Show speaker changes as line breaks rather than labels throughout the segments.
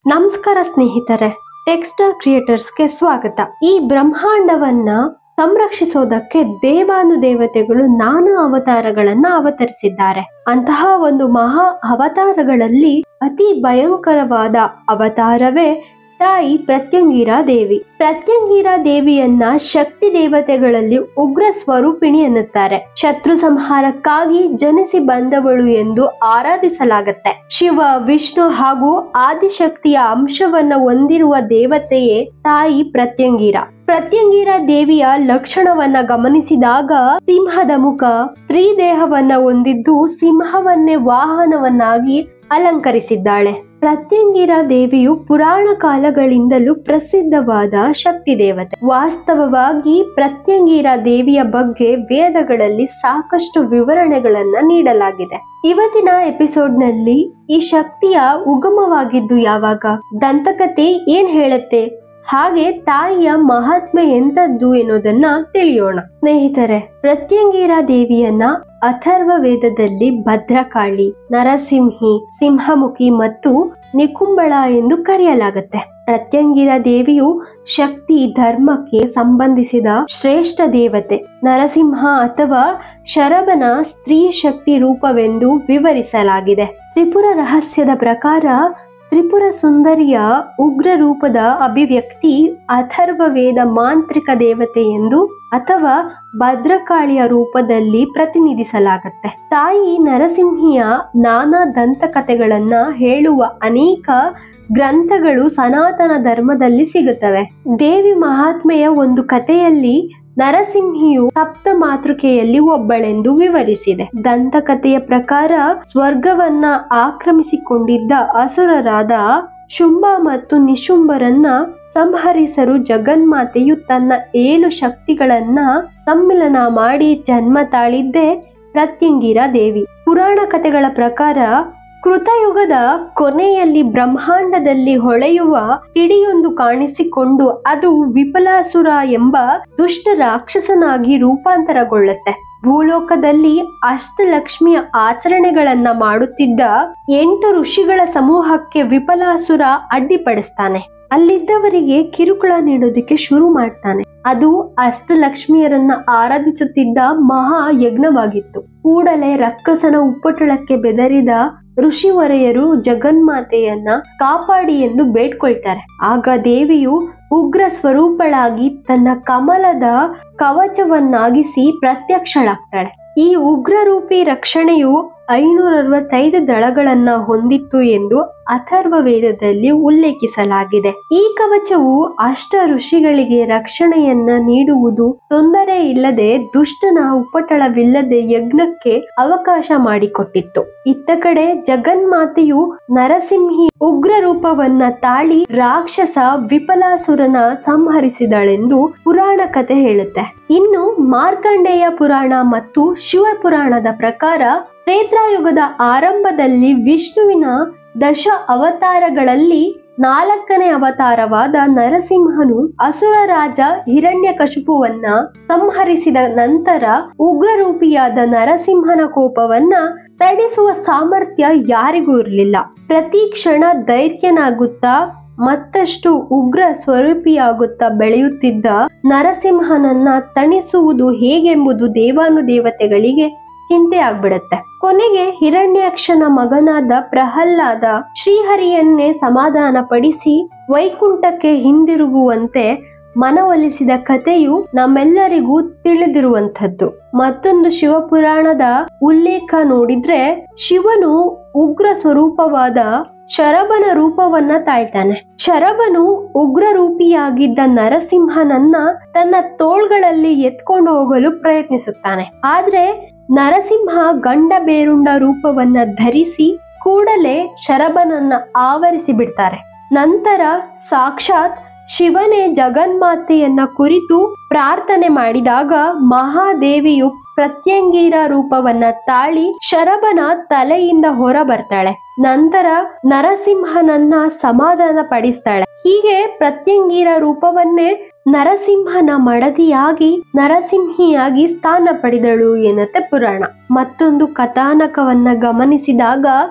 ನಮಸ್ಕಾರ ಸ್ನೇಹಿತರೆ, ಟೆಕ್ಸ್ಟರ್ ಕ್ರಿಯೇಟರ್ಸ್ಗೆ ಸ್ವಾಗತ. ಈ ಬ್ರಹ್ಮಾಂಡವನ್ನ ಸಂರಕ್ಷಿಸೋದಕ್ಕೆ ದೇವಾನುದೇವತೆಗಳು ನಾನಾ ಅವತಾರಗಳನ್ನ ಅವತರಿಸಿದ್ದಾರೆ. ಅಂತಹ ಒಂದು ಮಹಾ ಅವತಾರಗಳಲ್ಲಿ ಅತಿ ಭಯಂಕರವಾದ ಅವತಾರವೇ ತಾಯಿ ಪ್ರತ್ಯಂಗಿರಾ ದೇವಿ. ಪ್ರತ್ಯಂಗಿರಾ ದೇವಿಯನ್ನ ಶಕ್ತಿ ದೇವತೆಗಳಲ್ಲಿ ಉಗ್ರ ಸ್ವರೂಪಿಣಿ ಎನ್ನುತ್ತಾರೆ. ಶತ್ರು ಸಂಹಾರಕ್ಕಾಗಿ ಜನಿಸಿ ಬಂದವಳು ಎಂದು ಆರಾಧಿಸಲಾಗತ್ತೆ. ಶಿವ, ವಿಷ್ಣು ಹಾಗೂ ಆದಿಶಕ್ತಿಯ ಅಂಶವನ್ನ ಹೊಂದಿರುವ ದೇವತೆಯೇ ತಾಯಿ ಪ್ರತ್ಯಂಗಿರಾ. ಪ್ರತ್ಯಂಗಿರಾ ದೇವಿಯ ಲಕ್ಷಣವನ್ನ ಗಮನಿಸಿದಾಗ ಸಿಂಹದ ಮುಖ, ಸ್ತ್ರೀ ದೇಹವನ್ನ ಹೊಂದಿದ್ದು ಸಿಂಹವನ್ನೇ ವಾಹನವನ್ನಾಗಿ ಅಲಂಕರಿಸಿದ್ದಾಳೆ. ಪ್ರತ್ಯಂಗಿರಾ ದೇವಿಯು ಪುರಾಣ ಕಾಲಗಳಿಂದಲೂ ಪ್ರಸಿದ್ಧವಾದ ಶಕ್ತಿ ದೇವತೆ. ವಾಸ್ತವವಾಗಿ ಪ್ರತ್ಯಂಗಿರಾ ದೇವಿಯ ಬಗ್ಗೆ ವೇದಗಳಲ್ಲಿ ಸಾಕಷ್ಟು ವಿವರಣೆಗಳನ್ನ ನೀಡಲಾಗಿದೆ. ಇವತ್ತಿನ ಎಪಿಸೋಡ್ನಲ್ಲಿ ಈ ಶಕ್ತಿಯ ಉಗಮವಾಗಿದ್ದು ಯಾವಾಗ, ದಂತಕಥೆ ಏನ್ ಹೇಳುತ್ತೆ, ಹಾಗೆ ತಾಯಿಯ ಮಹಾತ್ಮೆ ಎಂತದ್ದು ಎನ್ನುವುದನ್ನ ತಿಳಿಯೋಣ. ಸ್ನೇಹಿತರೆ, ಪ್ರತ್ಯಂಗಿರಾ ದೇವಿಯನ್ನ ಅಥರ್ವ ವೇದದಲ್ಲಿ ಭದ್ರಕಾಳಿ, ನರಸಿಂಹಿ, ಸಿಂಹಮುಖಿ ಮತ್ತು ನಿಕುಂಬಳ ಎಂದು ಕರೆಯಲಾಗುತ್ತೆ. ಪ್ರತ್ಯಂಗಿರಾ ದೇವಿಯು ಶಕ್ತಿ ಧರ್ಮಕ್ಕೆ ಸಂಬಂಧಿಸಿದ ಶ್ರೇಷ್ಠ ದೇವತೆ. ನರಸಿಂಹ ಅಥವಾ ಶರಭನ ಸ್ತ್ರೀ ಶಕ್ತಿ ರೂಪವೆಂದು ವಿವರಿಸಲಾಗಿದೆ. ತ್ರಿಪುರ ರಹಸ್ಯದ ಪ್ರಕಾರ ತ್ರಿಪುರ ಸುಂದರಿಯ ಉಗ್ರ ರೂಪದ ಅಭಿವ್ಯಕ್ತಿ ಅಥರ್ವ ವೇದ ಮಾಂತ್ರಿಕ ದೇವತೆ ಎಂದು ಅಥವಾ ಭದ್ರಕಾಳಿಯ ರೂಪದಲ್ಲಿ ಪ್ರತಿನಿಧಿಸಲಾಗುತ್ತೆ. ತಾಯಿ ನರಸಿಂಹಿಯ ನಾನಾ ದಂತಕಥೆಗಳನ್ನ ಹೇಳುವ ಅನೇಕ ಗ್ರಂಥಗಳು ಸನಾತನ ಧರ್ಮದಲ್ಲಿ ಸಿಗುತ್ತವೆ. ದೇವಿ ಮಹಾತ್ಮೆಯ ಒಂದು ಕಥೆಯಲ್ಲಿ ನರಸಿಂಹಿಯು ಸಪ್ತ ಮಾತೃಕೆಯಲ್ಲಿ ಒಬ್ಬಳೆಂದು ವಿವರಿಸಿದೆ. ದಂತಕಥೆಯ ಪ್ರಕಾರ ಸ್ವರ್ಗವನ್ನ ಆಕ್ರಮಿಸಿಕೊಂಡಿದ್ದ ಅಸುರರಾದ ಶುಂಭ ಮತ್ತು ನಿಶುಂಭರನ್ನ ಸಂಹರಿಸಲು ಜಗನ್ಮಾತೆಯು ತನ್ನ 7 ಶಕ್ತಿಗಳನ್ನ ಸಮ್ಮಿಲನ ಮಾಡಿ ಜನ್ಮ ತಾಳಿದ್ದೇ ಪ್ರತ್ಯಂಗಿರಾ ದೇವಿ. ಪುರಾಣ ಕಥೆಗಳ ಪ್ರಕಾರ ಕೃತಯುಗದ ಕೊನೆಯಲ್ಲಿ ಬ್ರಹ್ಮಾಂಡದಲ್ಲಿ ಹೊಳೆಯುವ ಕಿಡಿಯೊಂದು ಕಾಣಿಸಿಕೊಂಡು ಅದು ವಿಫಲಾಸುರ ಎಂಬ ದುಷ್ಟ ರಾಕ್ಷಸನಾಗಿ ರೂಪಾಂತರಗೊಳ್ಳುತ್ತೆ. ಭೂಲೋಕದಲ್ಲಿ ಅಷ್ಟಲಕ್ಷ್ಮಿಯ ಆಚರಣೆಗಳನ್ನ ಮಾಡುತ್ತಿದ್ದ 8 ಋಷಿಗಳ ಸಮೂಹಕ್ಕೆ ವಿಫಲಾಸುರ ಅಡ್ಡಿಪಡಿಸ್ತಾನೆ. ಅಲ್ಲಿದ್ದವರಿಗೆ ಕಿರುಕುಳ ನೀಡೋದಕ್ಕೆ ಶುರು ಮಾಡ್ತಾನೆ. ಅದು ಅಷ್ಟಲಕ್ಷ್ಮಿಯರನ್ನ ಆರಾಧಿಸುತ್ತಿದ್ದ ಮಹಾ ಯಜ್ಞವಾಗಿತ್ತು. ಕೂಡಲೇ ರಕ್ಕಸನ ಉಪ್ಪಟಳಕ್ಕೆ ಬೆದರಿದ ಋಷಿವರೆಯರು ಜಗನ್ಮಾತೆಯನ್ನ ಕಾಪಾಡಿ ಎಂದು ಬೇಡ್ಕೊಳ್ತಾರೆ. ಆಗ ದೇವಿಯು ಉಗ್ರ ಸ್ವರೂಪಳಾಗಿ ತನ್ನ ಕಮಲದ ಕವಚವನ್ನಾಗಿಸಿ ಪ್ರತ್ಯಕ್ಷಳಾಗ್ತಾಳೆ. ಈ ಉಗ್ರರೂಪಿ ರಕ್ಷಣೆಯು 565 ದಳಗಳನ್ನ ಹೊಂದಿತ್ತು ಎಂದು ಅಥರ್ವ ವೇದದಲ್ಲಿ ಉಲ್ಲೇಖಿಸಲಾಗಿದೆ. ಈ ಕವಚವು ಅಷ್ಟ ಋಷಿಗಳಿಗೆ ರಕ್ಷಣೆಯನ್ನ ನೀಡುವುದು ತೊಂದರೆ ಇಲ್ಲದೆ ದುಷ್ಟನ ಉಪಟಳವಿಲ್ಲದೆ ಯಜ್ಞಕ್ಕೆ ಅವಕಾಶ ಮಾಡಿಕೊಟ್ಟಿತ್ತು. ಇತ್ತ ಕಡೆ ಜಗನ್ಮಾತೆಯು ನರಸಿಂಹಿ ಉಗ್ರ ರೂಪವನ್ನ ತಾಳಿ ರಾಕ್ಷಸ ವಿಫಲಾಸುರನ ಸಂಹರಿಸಿದಳೆಂದು ಪುರಾಣ ಕಥೆ ಹೇಳುತ್ತೆ. ಇನ್ನು ಮಾರ್ಕಂಡೇಯ ಪುರಾಣ ಮತ್ತು ಶಿವ ಪುರಾಣದ ಪ್ರಕಾರ ತ್ರೇತಾಯುಗದ ಆರಂಭದಲ್ಲಿ ವಿಷ್ಣುವಿನ 10 ಅವತಾರಗಳಲ್ಲಿ 4ನೇ ಅವತಾರವಾದ ನರಸಿಂಹನು ಅಸುರ ರಾಜ ಹಿರಣ್ಯಕಶಿಪುವನ್ನ ಸಂಹರಿಸಿದ ನಂತರ ಉಗ್ರರೂಪಿಯಾದ ನರಸಿಂಹನ ಕೋಪವನ್ನ ತಡಿಸುವ ಸಾಮರ್ಥ್ಯ ಯಾರಿಗೂ ಇರಲಿಲ್ಲ. ಪ್ರತಿ ಕ್ಷಣ ದೈತ್ಯನಾಗುತ್ತಾ ಮತ್ತಷ್ಟು ಉಗ್ರ ಸ್ವರೂಪಿಯಾಗುತ್ತಾ ಬೆಳೆಯುತ್ತಿದ್ದ ನರಸಿಂಹನನ್ನ ತಣಿಸುವುದು ಹೇಗೆಂಬುದು ದೇವಾನುದೇವತೆಗಳಿಗೆ ಚಿಂತೆ ಆಗ್ಬಿಡತ್ತೆ. ಕೊನೆಗೆ ಹಿರಣ್ಯಾಕ್ಷನ ಮಗನಾದ ಪ್ರಹ್ಲಾದ ಶ್ರೀಹರಿಯನ್ನೇ ಸಮಾಧಾನ ಪಡಿಸಿ ವೈಕುಂಠಕ್ಕೆ ಹಿಂದಿರುಗುವಂತೆ ಮನವೊಲಿಸಿದ ಕಥೆಯು ನಮ್ಮೆಲ್ಲರಿಗೂ ತಿಳಿದಿರುವಂಥದ್ದು. ಮತ್ತೊಂದು ಶಿವಪುರಾಣದ ಉಲ್ಲೇಖ ನೋಡಿದ್ರೆ ಶಿವನು ಉಗ್ರ ಸ್ವರೂಪವಾದ ಶರಭನ ರೂಪವನ್ನ ತಾಳ್ತಾನೆ. ಶರಭನು ಉಗ್ರ ರೂಪಿಯಾಗಿದ್ದ ನರಸಿಂಹನನ್ನ ತನ್ನ ತೋಳ್ಗಳಲ್ಲಿ ಎತ್ಕೊಂಡು ಹೋಗಲು ಪ್ರಯತ್ನಿಸುತ್ತಾನೆ. ಆದ್ರೆ ನರಸಿಂಹ ಗಂಡ ಬೇರುಂಡ ರೂಪವನ್ನ ಧರಿಸಿ ಕೂಡಲೇ ಶರಭನನ್ನ ಆವರಿಸಿ ಬಿಡ್ತಾರೆ. ನಂತರ ಸಾಕ್ಷಾತ್ ಶಿವನೇ ಜಗನ್ಮಾತೆಯನ್ನ ಕುರಿತು ಪ್ರಾರ್ಥನೆ ಮಾಡಿದಾಗ ಮಹಾದೇವಿಯು ಪ್ರತ್ಯಂಗಿರಾ ರೂಪವನ್ನ ತಾಳಿ ಶರಭನ ತಲೆಯಿಂದ ಹೊರ ಬರ್ತಾಳೆ. ನಂತರ ನರಸಿಂಹನನ್ನ ಸಮಾಧಾನ ಪಡಿಸ್ತಾಳೆ. ಹೀಗೆ ಪ್ರತ್ಯಂಗಿರಾ ರೂಪವನ್ನೇ ನರಸಿಂಹನ ಮಡದಿಯಾಗಿ ನರಸಿಂಹಿಯಾಗಿ ಸ್ಥಾನ ಪಡೆದಳು ಎನ್ನುತ್ತೆ ಪುರಾಣ. ಮತ್ತೊಂದು ಕಥಾನಕವನ್ನ ಗಮನಿಸಿದಾಗ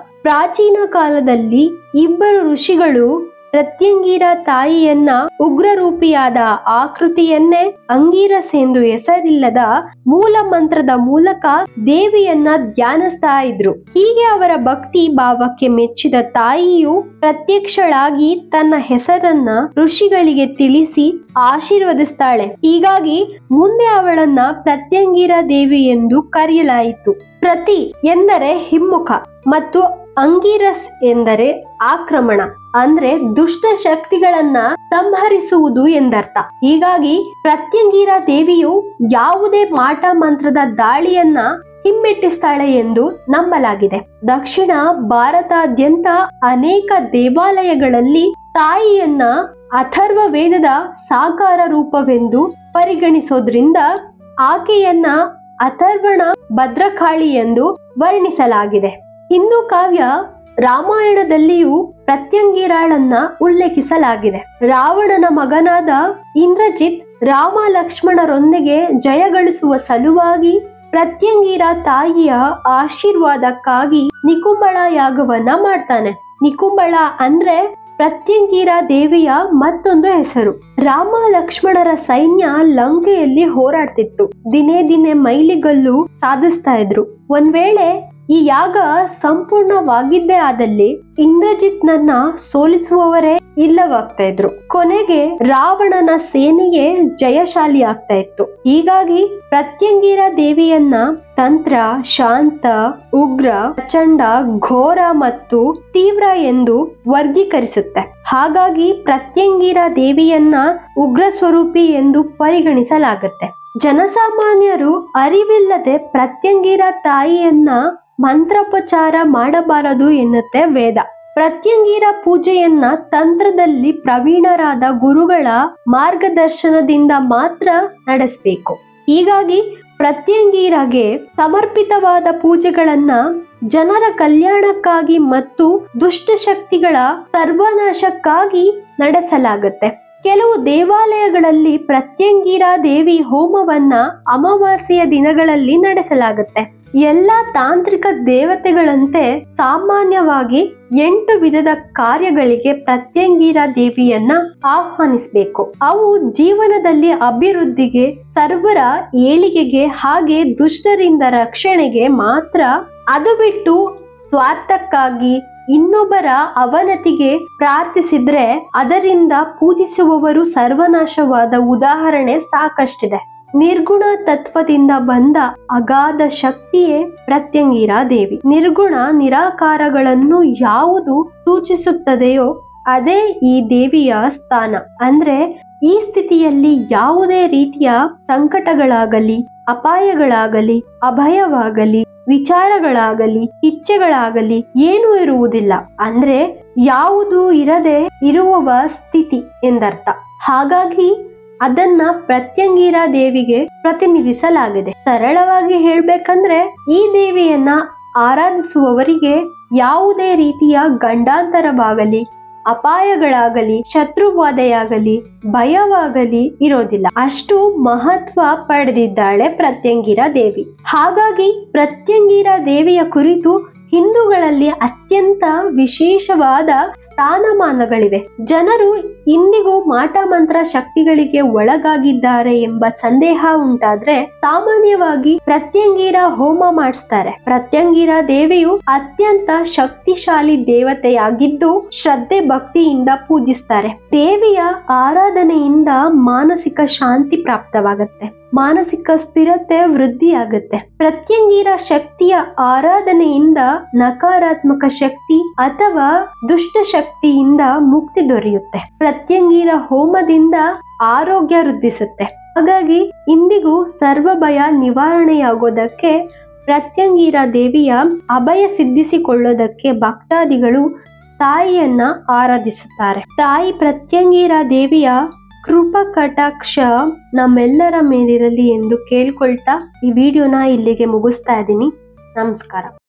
ಪ್ರಾಚೀನ ಕಾಲದಲ್ಲಿ 2 ಋಷಿಗಳು ಪ್ರತ್ಯಂಗಿರ ತಾಯಿಯನ್ನ ಉಗ್ರರೂಪಿಯಾದ ಆಕೃತಿಯನ್ನೇ ಅಂಗೀರಸ್ ಎಂದು ಹೆಸರಿಲ್ಲದ ಮೂಲ ಮಂತ್ರದ ಮೂಲಕ ದೇವಿಯನ್ನ ಧ್ಯಾನಿಸ್ತಾ ಇದ್ರು. ಹೀಗೆ ಅವರ ಭಕ್ತಿ ಭಾವಕ್ಕೆ ಮೆಚ್ಚಿದ ತಾಯಿಯು ಪ್ರತ್ಯಕ್ಷಳಾಗಿ ತನ್ನ ಹೆಸರನ್ನ ಋಷಿಗಳಿಗೆ ತಿಳಿಸಿ ಆಶೀರ್ವದಿಸ್ತಾಳೆ. ಹೀಗಾಗಿ ಮುಂದೆ ಅವಳನ್ನ ಪ್ರತ್ಯಂಗಿರ ದೇವಿ ಎಂದು ಕರೆಯಲಾಯಿತು. ಪ್ರತಿ ಎಂದರೆ ಹಿಮ್ಮುಖ ಮತ್ತು ಅಂಗೀರಸ್ ಎಂದರೆ ಆಕ್ರಮಣ, ಅಂದ್ರೆ ದುಷ್ಟ ಶಕ್ತಿಗಳನ್ನ ಸಂಹರಿಸುವುದು ಎಂದರ್ಥ. ಹೀಗಾಗಿ ಪ್ರತ್ಯಂಗಿರ ದೇವಿಯು ಯಾವುದೇ ಮಾಟ ಮಂತ್ರದ ದಾಳಿಯನ್ನ ಹಿಮ್ಮೆಟ್ಟಿಸ್ತಾಳೆ ಎಂದು ನಂಬಲಾಗಿದೆ. ದಕ್ಷಿಣ ಭಾರತಾದ್ಯಂತ ಅನೇಕ ದೇವಾಲಯಗಳಲ್ಲಿ ತಾಯಿಯನ್ನ ಅಥರ್ವ ವೇದದ ಸಾಕಾರ ರೂಪವೆಂದು ಪರಿಗಣಿಸೋದ್ರಿಂದ ಆಕೆಯನ್ನ ಅಥರ್ವಣ ಭದ್ರಕಾಳಿ ಎಂದು ವರ್ಣಿಸಲಾಗಿದೆ. ಹಿಂದೂ ಕಾವ್ಯ ರಾಮಾಯಣದಲ್ಲಿಯೂ ಪ್ರತ್ಯಂಗಿರಾಳನ್ನ ಉಲ್ಲೇಖಿಸಲಾಗಿದೆ. ರಾವಣನ ಮಗನಾದ ಇಂದ್ರಜಿತ್ ರಾಮ ಲಕ್ಷ್ಮಣರೊಂದಿಗೆ ಜಯಗಳಿಸುವ ಸಲುವಾಗಿ ಪ್ರತ್ಯಂಗಿರ ತಾಯಿಯ ಆಶೀರ್ವಾದಕ್ಕಾಗಿ ನಿಕುಂಬಳ ಯಾಗವನ್ನ ಮಾಡ್ತಾನೆ. ನಿಕುಂಬಳ ಅಂದ್ರೆ ಪ್ರತ್ಯಂಗಿರ ದೇವಿಯ ಮತ್ತೊಂದು ಹೆಸರು. ರಾಮ ಲಕ್ಷ್ಮಣರ ಸೈನ್ಯ ಲಂಕೆಯಲ್ಲಿ ಹೋರಾಡ್ತಿತ್ತು. ದಿನೇ ದಿನೇ ಮೈಲಿಗಲ್ಲು ಸಾಧಿಸ್ತಾ ಇದ್ರು. ಒಂದ್ ವೇಳೆ ಈ ಯಾಗ ಸಂಪೂರ್ಣವಾಗಿದ್ದೇ ಆದಲ್ಲಿ ಇಂದ್ರಜಿತ್ನನ್ನ ಸೋಲಿಸುವವರೇ ಇಲ್ಲವಾಗ್ತಾ ಇದ್ರು. ಕೊನೆಗೆ ರಾವಣನ ಸೇನೆಗೆ ಜಯಶಾಲಿ ಆಗ್ತಾ ಇತ್ತು. ಹೀಗಾಗಿ ಪ್ರತ್ಯಂಗಿರ ದೇವಿಯನ್ನ ತಂತ್ರ, ಶಾಂತ, ಉಗ್ರ, ಪ್ರಚಂಡ, ಘೋರ ಮತ್ತು ತೀವ್ರ ಎಂದು ವರ್ಗೀಕರಿಸುತ್ತೆ. ಹಾಗಾಗಿ ಪ್ರತ್ಯಂಗಿರ ದೇವಿಯನ್ನ ಉಗ್ರ ಸ್ವರೂಪಿ ಎಂದು ಪರಿಗಣಿಸಲಾಗುತ್ತೆ. ಜನಸಾಮಾನ್ಯರು ಅರಿವಿಲ್ಲದೆ ಪ್ರತ್ಯಂಗಿರ ತಾಯಿಯನ್ನ ಮಂತ್ರೋಪಚಾರ ಮಾಡಬಾರದು ಎನ್ನುತ್ತೆ ವೇದ. ಪ್ರತ್ಯಂಗಿರ ಪೂಜೆಯನ್ನ ತಂತ್ರದಲ್ಲಿ ಪ್ರವೀಣರಾದ ಗುರುಗಳ ಮಾರ್ಗದರ್ಶನದಿಂದ ಮಾತ್ರ ನಡೆಸಬೇಕು. ಹೀಗಾಗಿ ಪ್ರತ್ಯಂಗಿರಗೆ ಸಮರ್ಪಿತವಾದ ಪೂಜೆಗಳನ್ನ ಜನರ ಕಲ್ಯಾಣಕ್ಕಾಗಿ ಮತ್ತು ದುಷ್ಟಶಕ್ತಿಗಳ ಸರ್ವನಾಶಕ್ಕಾಗಿ ನಡೆಸಲಾಗುತ್ತೆ. ಕೆಲವು ದೇವಾಲಯಗಳಲ್ಲಿ ಪ್ರತ್ಯಂಗಿರ ದೇವಿ ಹೋಮವನ್ನ ಅಮಾವಾಸ್ಯೆಯ ದಿನಗಳಲ್ಲಿ ನಡೆಸಲಾಗುತ್ತೆ. ಎಲ್ಲಾ ತಾಂತ್ರಿಕ ದೇವತೆಗಳಂತೆ ಸಾಮಾನ್ಯವಾಗಿ 8 ವಿಧದ ಕಾರ್ಯಗಳಿಗೆ ಪ್ರತ್ಯಂಗಿರ ದೇವಿಯನ್ನ ಆಹ್ವಾನಿಸಬೇಕು. ಅವು ಜೀವನದಲ್ಲಿ ಅಭಿವೃದ್ಧಿಗೆ, ಸರ್ವರ ಏಳಿಗೆಗೆ ಹಾಗೆ ದುಷ್ಟರಿಂದ ರಕ್ಷಣೆಗೆ ಮಾತ್ರ. ಅದು ಬಿಟ್ಟು ಸ್ವಾರ್ಥಕ್ಕಾಗಿ ಇನ್ನೊಬ್ಬರ ಅವನತಿಗೆ ಪ್ರಾರ್ಥಿಸಿದ್ರೆ ಅದರಿಂದ ಪೂಜಿಸುವವರು ಸರ್ವನಾಶವಾದ ಉದಾಹರಣೆ ಸಾಕಷ್ಟಿದೆ. ನಿರ್ಗುಣ ತತ್ವದಿಂದ ಬಂದ ಅಗಾಧ ಶಕ್ತಿಯೇ ಪ್ರತ್ಯಂಗಿರ ದೇವಿ. ನಿರ್ಗುಣ ನಿರಾಕಾರಗಳನ್ನು ಯಾವುದು ಸೂಚಿಸುತ್ತದೆಯೋ ಅದೇ ಈ ದೇವಿಯ ಸ್ಥಾನ. ಅಂದ್ರೆ ಈ ಸ್ಥಿತಿಯಲ್ಲಿ ಯಾವುದೇ ರೀತಿಯ ಸಂಕಟಗಳಾಗಲಿ, ಅಪಾಯಗಳಾಗಲಿ, ಅಭಯವಾಗಲಿ, ವಿಚಾರಗಳಾಗಲಿ, ಇಚ್ಛೆಗಳಾಗಲಿ ಏನೂ ಇರುವುದಿಲ್ಲ. ಅಂದ್ರೆ ಯಾವುದು ಇರದೆ ಇರುವ ಸ್ಥಿತಿ ಎಂದರ್ಥ. ಹಾಗಾಗಿ ಅದನ್ನ ಪ್ರತ್ಯಂಗಿರ ದೇವಿಗೆ ಪ್ರತಿನಿಧಿಸಲಾಗಿದೆ. ಸರಳವಾಗಿ ಹೇಳ್ಬೇಕಂದ್ರೆ ಈ ದೇವಿಯನ್ನ ಆರಾಧಿಸುವವರಿಗೆ ಯಾವುದೇ ರೀತಿಯ ಗಂಡಾಂತರವಾಗಲಿ, ಅಪಾಯಗಳಾಗಲಿ, ಶತ್ರುವಾದೆಯಾಗಲಿ, ಭಯವಾಗಲಿ ಇರೋದಿಲ್ಲ. ಅಷ್ಟು ಮಹತ್ವ ಪಡೆದಿದ್ದಾಳೆ ಪ್ರತ್ಯಂಗಿರ ದೇವಿ. ಹಾಗಾಗಿ ಪ್ರತ್ಯಂಗಿರ ದೇವಿಯ ಕುರಿತು ಹಿಂದೂಗಳಲ್ಲಿ ಅತ್ಯಂತ ವಿಶೇಷವಾದ ಸ್ಥಾನಮಾನಗಳಿವೆ. ಜನರು ಇಂದಿಗೂ ಮಾಟ ಮಂತ್ರ ಶಕ್ತಿಗಳಿಗೆ ಒಳಗಾಗಿದ್ದಾರೆ ಎಂಬ ಸಂದೇಹ ಉಂಟಾದ್ರೆ ಸಾಮಾನ್ಯವಾಗಿ ಪ್ರತ್ಯಂಗಿರ ಹೋಮ ಮಾಡಿಸ್ತಾರೆ. ಪ್ರತ್ಯಂಗಿರ ದೇವಿಯು ಅತ್ಯಂತ ಶಕ್ತಿಶಾಲಿ ದೇವತೆಯಾಗಿದ್ದು ಶ್ರದ್ಧೆ ಭಕ್ತಿಯಿಂದ ಪೂಜಿಸ್ತಾರೆ. ದೇವಿಯ ಆರಾಧನೆಯಿಂದ ಮಾನಸಿಕ ಶಾಂತಿ ಪ್ರಾಪ್ತವಾಗುತ್ತೆ, ಮಾನಸಿಕ ಸ್ಥಿರತೆ ವೃದ್ಧಿಯಾಗುತ್ತೆ. ಪ್ರತ್ಯಂಗಿರ ಶಕ್ತಿಯ ಆರಾಧನೆಯಿಂದ ನಕಾರಾತ್ಮಕ ಶಕ್ತಿ ಅಥವಾ ದುಷ್ಟ ಶಕ್ತಿಯಿಂದ ಮುಕ್ತಿ ದೊರೆಯುತ್ತೆ. ಪ್ರತ್ಯಂಗಿರ ಹೋಮದಿಂದ ಆರೋಗ್ಯ ವೃದ್ಧಿಸುತ್ತೆ. ಹಾಗಾಗಿ ಇಂದಿಗೂ ಸರ್ವ ಭಯ ನಿವಾರಣೆಯಾಗೋದಕ್ಕೆ ಪ್ರತ್ಯಂಗಿರ ದೇವಿಯ ಅಭಯ ಸಿದ್ಧಿಸಿಕೊಳ್ಳೋದಕ್ಕೆ ಭಕ್ತಾದಿಗಳು ತಾಯಿಯನ್ನ ಆರಾಧಿಸುತ್ತಾರೆ. ತಾಯಿ ಪ್ರತ್ಯಂಗಿರ ದೇವಿಯ ಕೃಪಾ ಕಟಾಕ್ಷ ನಮ್ಮೆಲ್ಲರ ಮೇಲಿರಲಿ ಎಂದು ಕೇಳ್ಕೊಳ್ತಾ ಈ ವಿಡಿಯೋನ ಇಲ್ಲಿಗೆ ಮುಗಿಸ್ತಾ ಇದ್ದೀನಿ. ನಮಸ್ಕಾರ.